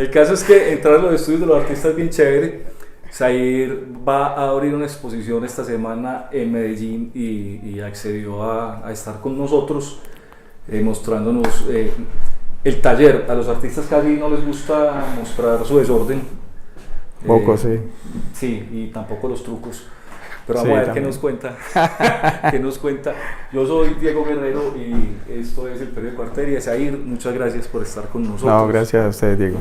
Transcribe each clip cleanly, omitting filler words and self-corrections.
El caso es que entrar a los estudios de los artistas es bien chévere. Zair va a abrir una exposición esta semana en Medellín y accedió a estar con nosotros mostrándonos el taller. A los artistas casi no les gusta mostrar su desorden. Poco, sí. Sí, y tampoco los trucos. Pero Sí, vamos a ver también. qué nos cuenta. ¿Qué nos cuenta? Yo soy Diego Guerrero y esto es el periódico Arteria. Zair, muchas gracias por estar con nosotros. No, gracias a ustedes, Diego.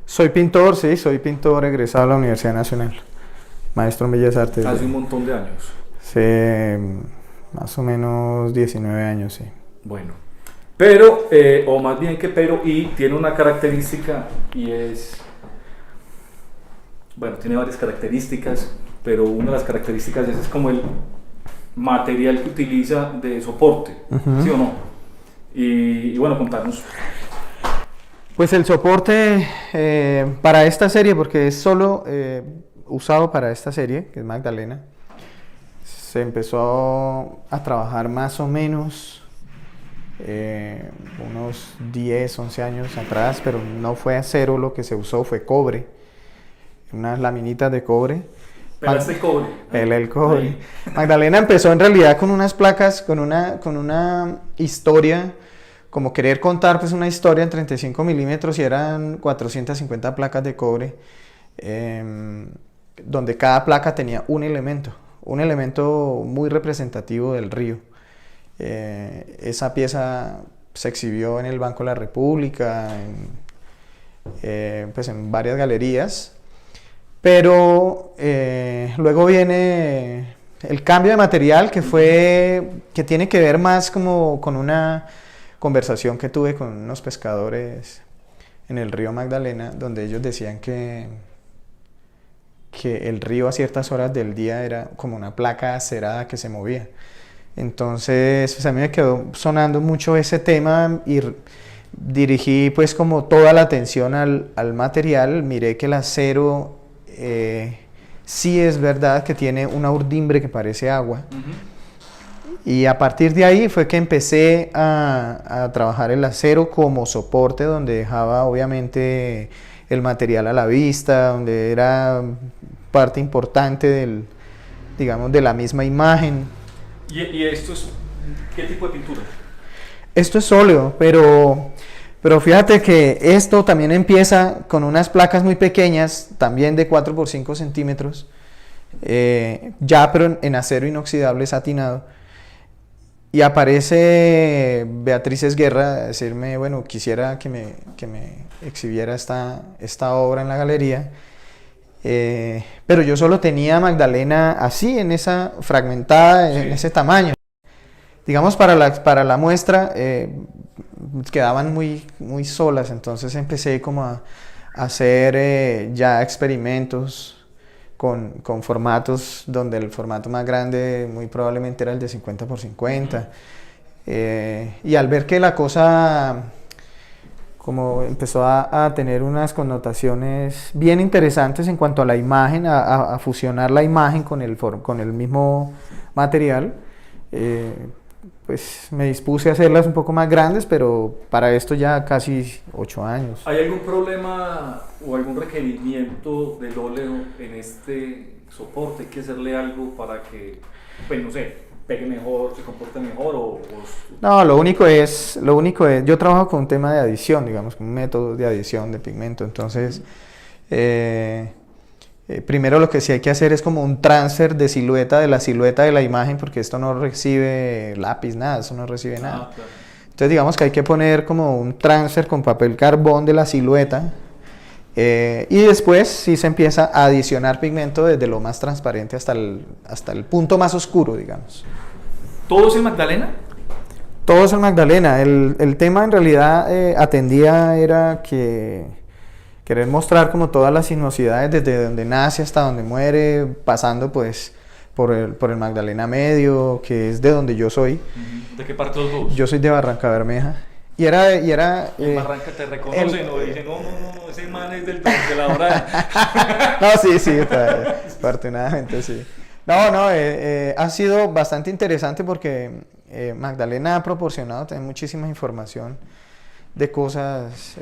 Soy pintor, sí, soy pintor egresado de la Universidad Nacional, maestro en Bellas Artes. Hace un montón de años. Sí, más o menos 19 años, sí. Bueno, pero, o más bien que pero, y tiene una característica y es, bueno, tiene varias características, pero una de las características es como el material que utiliza de soporte, ¿sí o no? Y bueno, contarnos. Pues el soporte para esta serie, porque es solo usado para esta serie, que es Magdalena, se empezó a trabajar más o menos unos 10, 11 años atrás, pero no fue acero lo que se usó, fue cobre, unas laminitas de cobre. Pelaste cobre. El cobre. Magdalena empezó en realidad con unas placas, con una historia, como querer contar pues una historia en 35 milímetros y eran 450 placas de cobre, donde cada placa tenía un elemento muy representativo del río. Esa pieza se exhibió en el Banco de la República, pues en varias galerías, pero luego viene el cambio de material que tiene que ver más como con una conversación que tuve con unos pescadores en el río Magdalena, donde ellos decían que el río a ciertas horas del día era como una placa acerada que se movía. Entonces, pues a mí me quedó sonando mucho ese tema y dirigí pues como toda la atención al material. Miré que el acero sí es verdad que tiene una urdimbre que parece agua. Y a partir de ahí fue que empecé a trabajar el acero como soporte, donde dejaba obviamente el material a la vista, donde era parte importante digamos, de la misma imagen. ¿Y esto es qué tipo de pintura? Esto es óleo, pero fíjate que esto también empieza con unas placas muy pequeñas, también de 4 por 5 centímetros, ya pero en acero inoxidable satinado. Y aparece Beatriz Esguerra a decirme, bueno, quisiera que me exhibiera esta obra en la galería. Pero yo solo tenía Magdalena así, en esa fragmentada, en ese tamaño. Digamos, para la muestra quedaban muy solas, entonces empecé como a hacer ya experimentos con formatos donde el formato más grande muy probablemente era el de 50 por 50. Y al ver que la cosa como empezó a tener unas connotaciones bien interesantes en cuanto a la imagen, a fusionar la imagen con el mismo material, pues me dispuse a hacerlas un poco más grandes, pero para esto ya casi 8 años. ¿Hay algún problema o algún requerimiento del óleo en este soporte? ¿Hay que hacerle algo para que, pues no sé, pegue mejor, se comporte mejor? No, lo único es, yo trabajo con un tema de adición, digamos, con un método de adición de pigmento, entonces primero lo que sí hay que hacer es como un transfer de silueta, de la silueta de la imagen, porque esto no recibe lápiz, nada, eso no recibe nada. Claro. Entonces digamos que hay que poner como un transfer con papel carbón de la silueta, y después sí se empieza a adicionar pigmento desde lo más transparente hasta el punto más oscuro, digamos. ¿Todo es en Magdalena? Todo es en Magdalena. El tema en realidad era querer mostrar como todas las sinuosidades desde donde nace hasta donde muere, pasando pues por el Magdalena Medio, que es de donde yo soy. ¿De qué parte sos vos? Yo soy de Barranca Bermeja. Y en Barranca te reconocen o dicen, no, ese man es de la hora. No, sí, afortunadamente sí. No, ha sido bastante interesante porque Magdalena ha proporcionado también muchísima información de cosas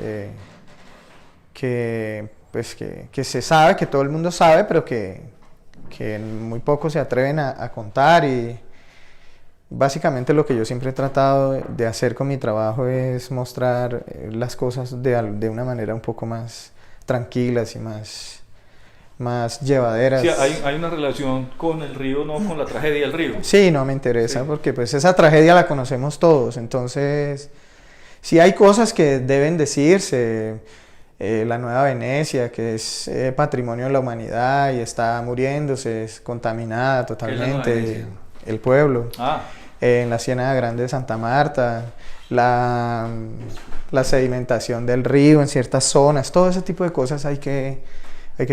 que se sabe, que todo el mundo sabe, pero que muy pocos se atreven a contar. Y básicamente lo que yo siempre he tratado de hacer con mi trabajo es mostrar las cosas de una manera un poco más tranquilas y más llevaderas. Sí, hay una relación con el río, no con la tragedia del río. Sí, no me interesa, Sí. porque pues esa tragedia la conocemos todos. Entonces, sí hay cosas que deben decirse. La Nueva Venecia, que es patrimonio de la humanidad y está muriéndose, es contaminada ¿Qué es la Nueva totalmente. Venecia? El pueblo. Ah, En la Ciénaga Grande de Santa Marta, la sedimentación del río en ciertas zonas, todo ese tipo de cosas hay que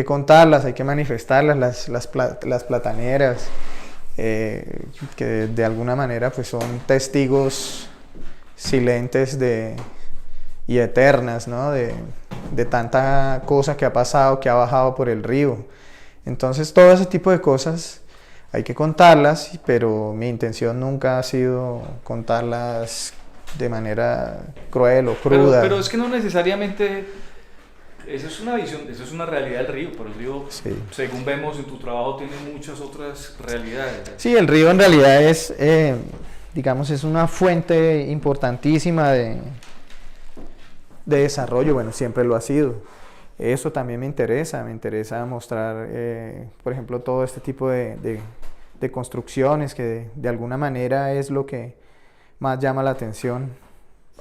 contarlas, hay que manifestarlas, las plataneras, que de alguna manera pues son testigos silentes y eternas, ¿no? de tanta cosa que ha pasado, que ha bajado por el río. Entonces todo ese tipo de cosas hay que contarlas, pero mi intención nunca ha sido contarlas de manera cruel o cruda. pero es que no necesariamente, eso es una visión, eso es una realidad del río, pero el río, Sí. según vemos en tu trabajo, tiene muchas otras realidades. Sí, el río en realidad es, digamos, es una fuente importantísima de desarrollo. Bueno, siempre lo ha sido. Eso también me interesa mostrar, por ejemplo, todo este tipo de construcciones que de alguna manera es lo que más llama la atención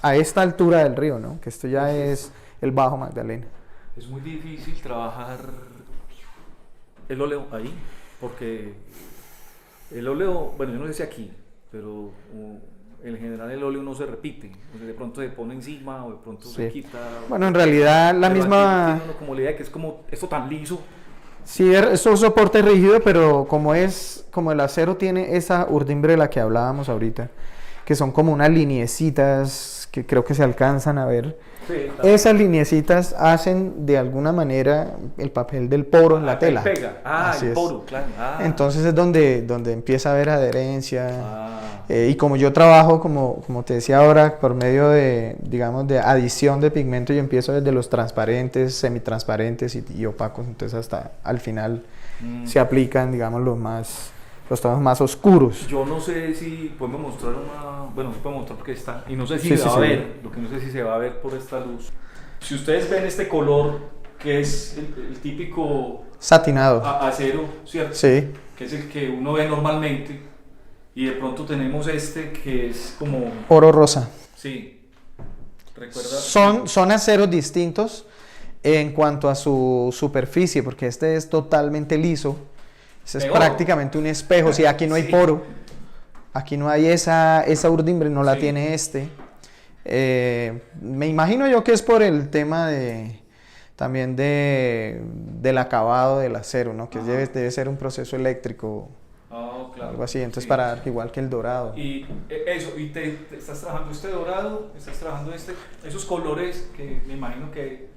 a esta altura del río, ¿no? Que esto ya es el Bajo Magdalena. Es muy difícil trabajar el óleo ahí, porque el óleo, bueno, yo no sé si aquí, pero en general el óleo no se repite, o sea, de pronto se pone encima o de pronto se Sí. quita. Bueno, en realidad la Pero misma... aquí tiene uno como la idea que es como esto tan liso. Sí, es un soporte rígido, pero como el acero tiene esa urdimbre de la que hablábamos ahorita, que son como unas lineecitas que creo que se alcanzan a ver. Sí, Esas lineecitas hacen de alguna manera el papel del poro en la que ahí tela. pega. Así El es. poro, claro. Entonces es donde empieza a haber adherencia. Ah. Y como yo trabajo, como te decía ahora, por medio de, digamos, de adición de pigmento, yo empiezo desde los transparentes, semitransparentes y opacos, entonces hasta al final se aplican, digamos, los tonos más oscuros. Yo no sé si podemos mostrar bueno, se puede mostrar porque está, y no sé si Sí, se sí, va a sí. ver, lo que no sé si se va a ver por esta luz. Si ustedes ven este color, que es el típico Satinado. acero, ¿cierto? Sí. Que es el que uno ve normalmente, y de pronto tenemos este que es como, Oro rosa. sí, recuerda. Son aceros distintos en cuanto a su superficie, porque este es totalmente liso. Este es De oro. prácticamente un espejo. Si aquí no hay Sí. poro, aquí no hay esa urdimbre, no la Sí. tiene este. Me imagino yo que es por el tema también del acabado del acero, ¿no? Que Ajá. debe ser un proceso eléctrico, Claro. algo así. Entonces, Sí. para igual que el dorado. Y eso, y te estás trabajando este dorado, estás trabajando esos colores que me imagino que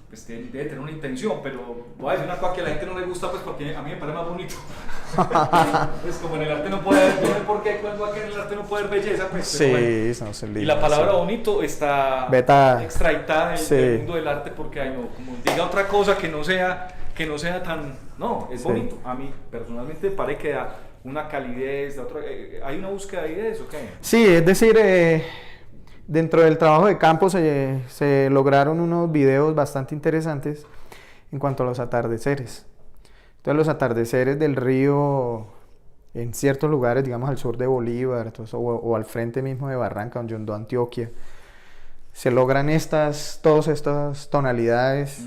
pues, debe tener una intención, pero voy a decir una cosa que a la gente no le gusta, pues porque a mí me parece más bonito. Pues como en el arte no puede haber, no sé por qué, cuando aquí en el arte no puede haber belleza, pues. Pero bueno. Sí, no se Y la palabra bonito está Vetada. extraitada Sí. del mundo del arte porque no, como diga otra cosa que no sea tan, no, es Sí. bonito. A mí personalmente me parece que da una calidez, da otra, hay una búsqueda ahí de eso, ¿qué? Sí, es decir, dentro del trabajo de campo se lograron unos videos bastante interesantes en cuanto a los atardeceres. Entonces los atardeceres del río en ciertos lugares, digamos al sur de Bolívar, entonces, o al frente mismo de Barranca, donde Yondó, Antioquia, se logran todas estas tonalidades.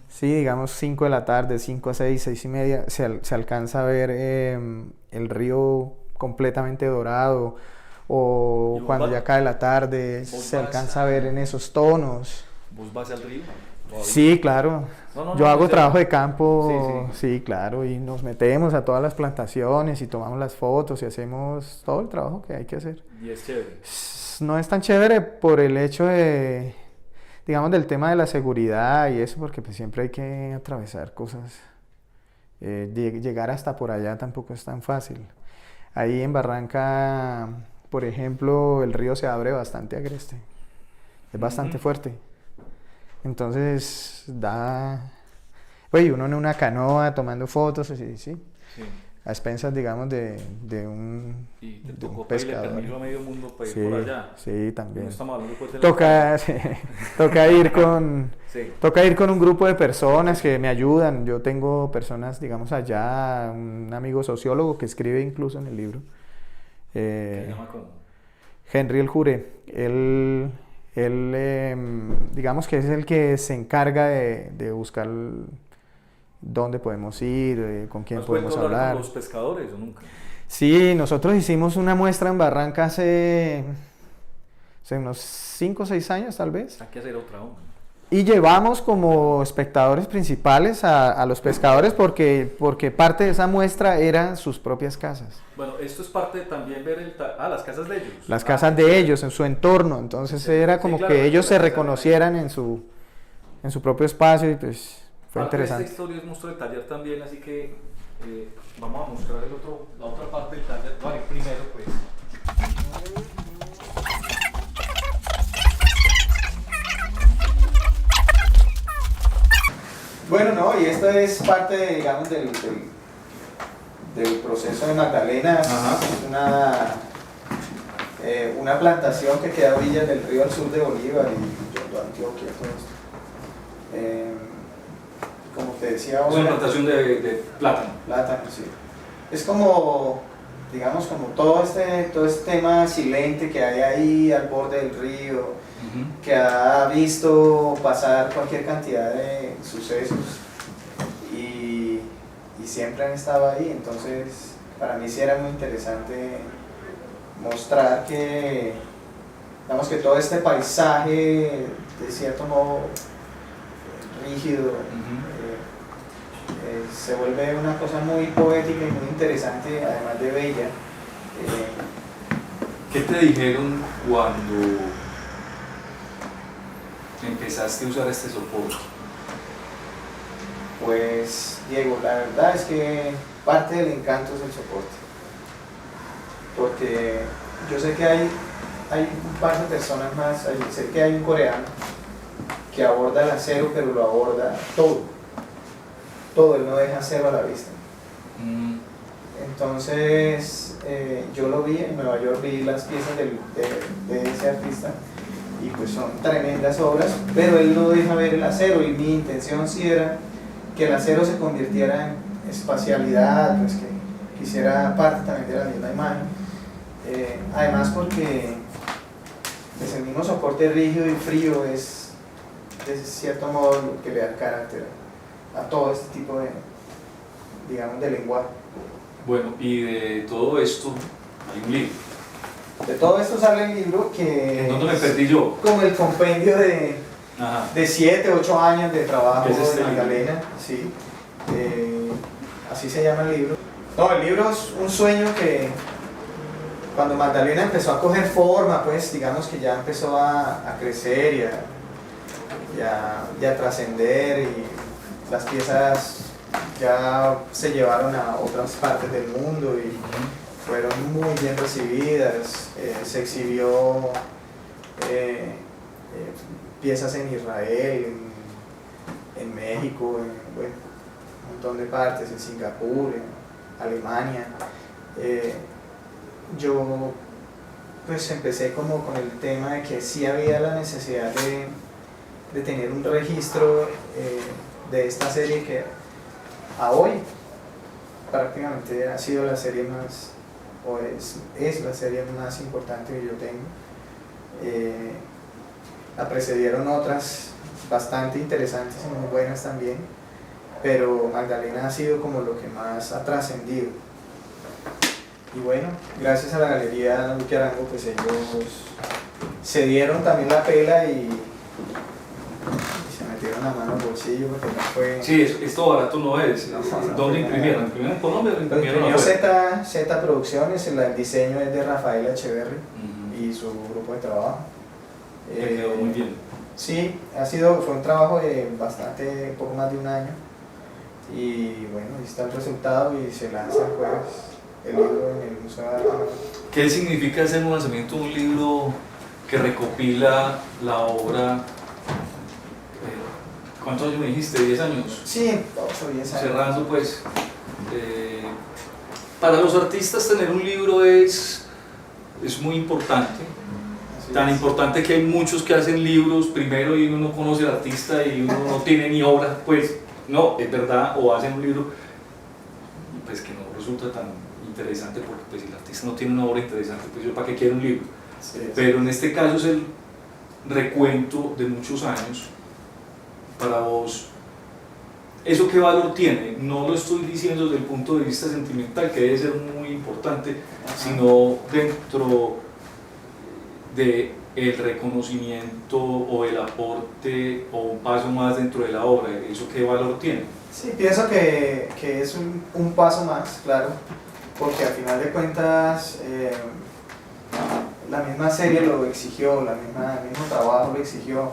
Sí, digamos 5 de la tarde, 5 a 6, 6 y media, se alcanza a ver el río completamente dorado, o ¿Y cuando vos ya cae la tarde se vas alcanza a ver en esos tonos. ¿Vos vas al río? ¿Todavía? Sí, claro. Yo hago pues, trabajo de campo, Sí, sí, claro, y nos metemos a todas las plantaciones y tomamos las fotos y hacemos todo el trabajo que hay que hacer. Y es chévere. No es tan chévere por el hecho digamos, del tema de la seguridad y eso, porque pues siempre hay que atravesar cosas. Llegar hasta por allá tampoco es tan fácil. Ahí en Barranca, por ejemplo, el río se abre bastante agreste. Es bastante fuerte. Entonces da, pues uno en una canoa tomando fotos, así, ¿sí? Sí. A expensas, digamos, de un, Y te de un tocó pedirle pescador. permiso a medio mundo para ir Sí, por allá. sí, No también. estamos hablando pues, de la Toca, sí, Sí. toca ir con un grupo de personas que me ayudan. Yo tengo personas, digamos, allá, un amigo sociólogo que escribe incluso en el libro. ¿Qué se llama cómo? Henry el Jure. Digamos que es el que se encarga de buscar dónde podemos ir, con quién ¿Has podemos vuelto a hablar hablar. con los pescadores o nunca? Sí, nosotros hicimos una muestra en Barranca hace unos 5 o 6 años tal vez. Hay que hacer otra onda. Y llevamos como espectadores principales a los pescadores porque parte de esa muestra eran sus propias casas. Bueno, esto es parte de también ver las casas de ellos. Las casas de ellos, en su entorno. Entonces Sí, era sí, como claro, que ellos las se casas de reconocieran en su propio espacio y pues fue Parte de interesante. esta historia es nuestro taller también, así que vamos a mostrar la otra parte del taller. Vale, primero pues. Bueno, no, y esto es parte, digamos, del proceso de Magdalena. Ajá. Una plantación que queda a orillas del río al sur de Bolívar y Yondó, Antioquia, todo esto. Como te decía ahora. Es una plantación de plátano. Plátano, sí. Es como, digamos, como todo este tema silente que hay ahí al borde del río, que ha visto pasar cualquier cantidad de sucesos y siempre han estado ahí. Entonces, para mí sí era muy interesante mostrar que, digamos, que todo este paisaje, de cierto modo rígido, se vuelve una cosa muy poética y muy interesante, además de bella. ¿Qué te dijeron cuando empezaste a usar este soporte? Pues, Diego, la verdad es que parte del encanto es el soporte. Porque yo sé que hay un par de personas más, sé que hay un coreano que aborda el acero, pero lo aborda todo, él no deja acero a la vista. Entonces, yo lo vi en Nueva York, vi las piezas de ese artista y pues son tremendas obras, pero él no deja ver el acero y mi intención sí era que el acero se convirtiera en espacialidad, pues que quisiera parte también de la misma imagen. Además porque pues, el mismo soporte rígido y frío es de cierto modo lo que le da carácter a todo este tipo de, digamos, de lenguaje. Bueno, y de todo esto hay un libro. De todo esto sale el libro que ¿En dónde me perdí yo? como el compendio de 7, 8 años de trabajo ¿Qué es este de Magdalena, sí. Así se llama el libro. No, el libro es un sueño que cuando Magdalena empezó a coger forma, pues digamos que ya empezó a crecer y a trascender y las piezas ya se llevaron a otras partes del mundo y fueron muy bien recibidas. Se exhibió piezas en Israel, en México, bueno, un montón de partes, en Singapur, en Alemania. Yo pues empecé como con el tema de que sí había la necesidad de tener un registro de esta serie que a hoy prácticamente ha sido la serie más, o es la serie más importante que yo tengo. La precedieron otras bastante interesantes y muy buenas también, pero Magdalena ha sido como lo que más ha trascendido. Y bueno, gracias a la Galería Duque Arango, pues ellos se dieron también la pela y se metieron la mano al bolsillo porque no fue... Sí, esto barato no es. No, ¿Dónde imprimieron? ¿Imprimieron en Colombia o Lo imprimieron imprimió afuera? Z Producciones, el diseño es de Rafael Echeverry y su grupo de trabajo. Me quedó muy bien. Sí, fue un trabajo de poco más de un año y bueno, ahí está el resultado y se lanza el jueves el libro en el Museo de Arte. ¿Qué significa hacer un lanzamiento de un libro que recopila la obra ¿Cuántos años me dijiste? ¿10 años? Sí, 8 o 10 años. Cerrando pues, para los artistas tener un libro es muy importante. Tan importante que hay muchos que hacen libros primero y uno no conoce al artista y uno no tiene ni obra, pues no, es verdad, o hacen un libro pues que no resulta tan interesante porque pues, si el artista no tiene una obra interesante, pues yo para qué quiero un libro. Sí. Pero en este caso es el recuento de muchos años. Para vos, ¿eso qué valor tiene? No lo estoy diciendo desde el punto de vista sentimental, que debe ser muy importante, sino dentro de el reconocimiento o el aporte o un paso más dentro de la obra. ¿Eso qué valor tiene? Sí, pienso que es un paso más, claro, porque al final de cuentas la misma serie lo exigió, el mismo trabajo lo exigió.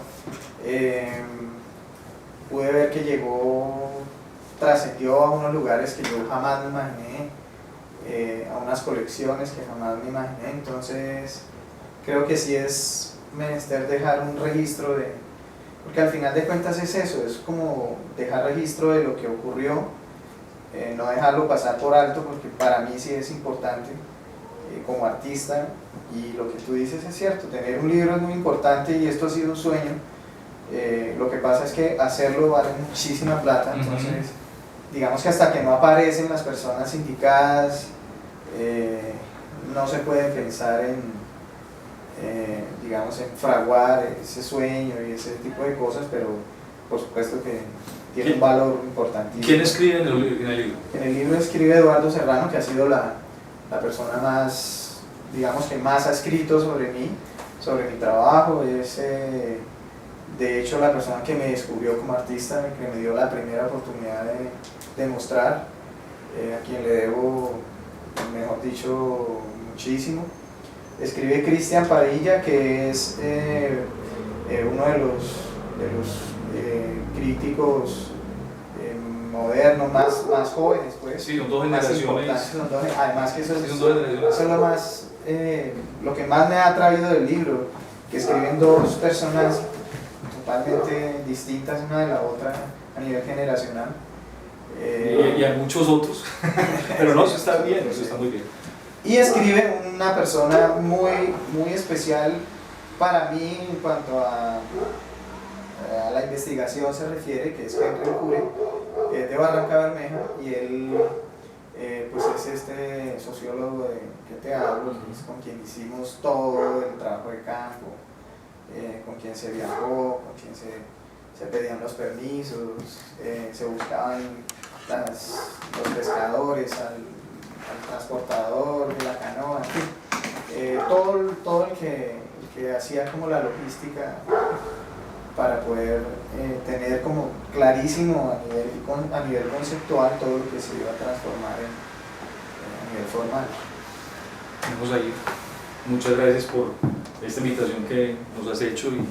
Pude ver que trascendió a unos lugares que yo jamás me imaginé, a unas colecciones que jamás me imaginé, entonces creo que sí es menester dejar un registro porque al final de cuentas es eso, es como dejar registro de lo que ocurrió, no dejarlo pasar por alto, porque para mí sí es importante como artista, y lo que tú dices es cierto, tener un libro es muy importante y esto ha sido un sueño. Lo que pasa es que hacerlo vale muchísima plata, entonces digamos que hasta que no aparecen las personas indicadas no se puede pensar digamos en fraguar ese sueño y ese tipo de cosas, pero por supuesto que tiene un valor importantísimo. ¿Quién escribe en el libro? En el libro escribe Eduardo Serrano, que ha sido la persona más, digamos que más ha escrito sobre mí, sobre mi trabajo. Es de hecho la persona que me descubrió como artista, que me dio la primera oportunidad de mostrar, a quien le debo, mejor dicho, muchísimo. Escribe Cristian Padilla, que es uno de los críticos modernos, más jóvenes, pues. Sí, son dos generaciones. Además que eso es generaciones. lo más, lo que más me ha atraído del libro, que escriben dos personas totalmente distintas una de la otra a nivel generacional. Y hay muchos otros, pero no, eso está bien, eso está muy bien. Y escribe una persona muy, muy especial para mí en cuanto a la investigación se refiere, que es Henry Cure, de Barranca Bermeja, y él pues es este sociólogo de que te hablo, que es con quien hicimos todo el trabajo de campo, con quien se viajó, con quien se pedían los permisos, se buscaban los pescadores, al transportador de la canoa, todo el que hacía como la logística para poder tener como clarísimo a nivel conceptual todo lo que se iba a transformar a nivel formal. Vamos a ir. Muchas gracias por esta invitación que nos has hecho y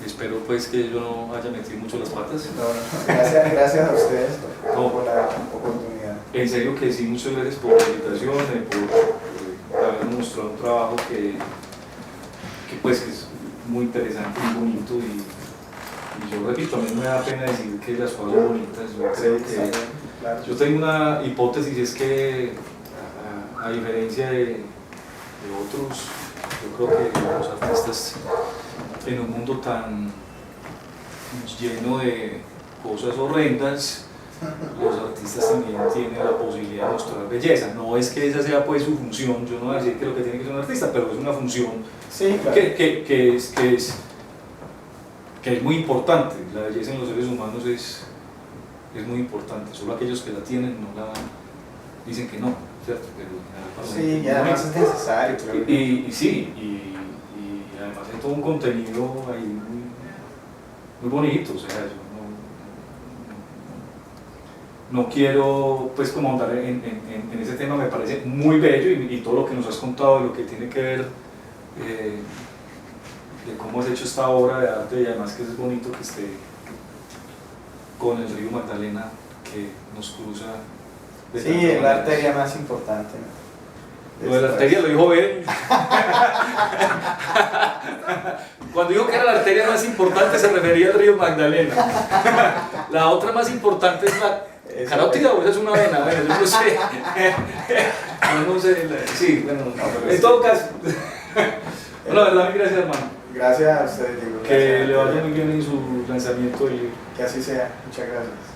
espero pues que yo no haya metido mucho las patas. No, gracias a ustedes por la oportunidad. En serio que sí, muchas gracias por la invitación, por habernos mostrado un trabajo que pues es muy interesante, muy bonito y yo repito, a mí me da pena decir que las cosas son bonitas. Yo creo que claro. Yo tengo una hipótesis, es que a diferencia de otros, yo creo que los artistas en un mundo tan lleno de cosas horrendas, los artistas también tienen la posibilidad de mostrar belleza. No es que esa sea pues su función, yo no voy a decir que lo que tiene que ser un artista, pero es una función sí, claro. que es muy importante. La belleza en los seres humanos es muy importante, solo aquellos que la tienen no la dicen que no, ¿cierto? Pero, sí, y además es necesario. Y además hay todo un contenido ahí muy bonito, o sea, yo no quiero pues como andar en ese tema, me parece muy bello y todo lo que nos has contado de lo que tiene que ver de cómo has hecho esta obra de arte y además que es bonito que esté con el río Magdalena que nos cruza. Sí, es la arteria más importante, ¿no? Lo de la arteria lo dijo Ben. Cuando dijo que era la arteria más importante se refería al río Magdalena. La otra más importante es la carótida, o esa es una vena, bueno, yo no sé. Yo no sé, sí, bueno, en todo caso. Bueno, la verdad, gracias, hermano. Gracias a ustedes, Diego. Que le vaya muy bien en su lanzamiento y que así sea. Muchas gracias.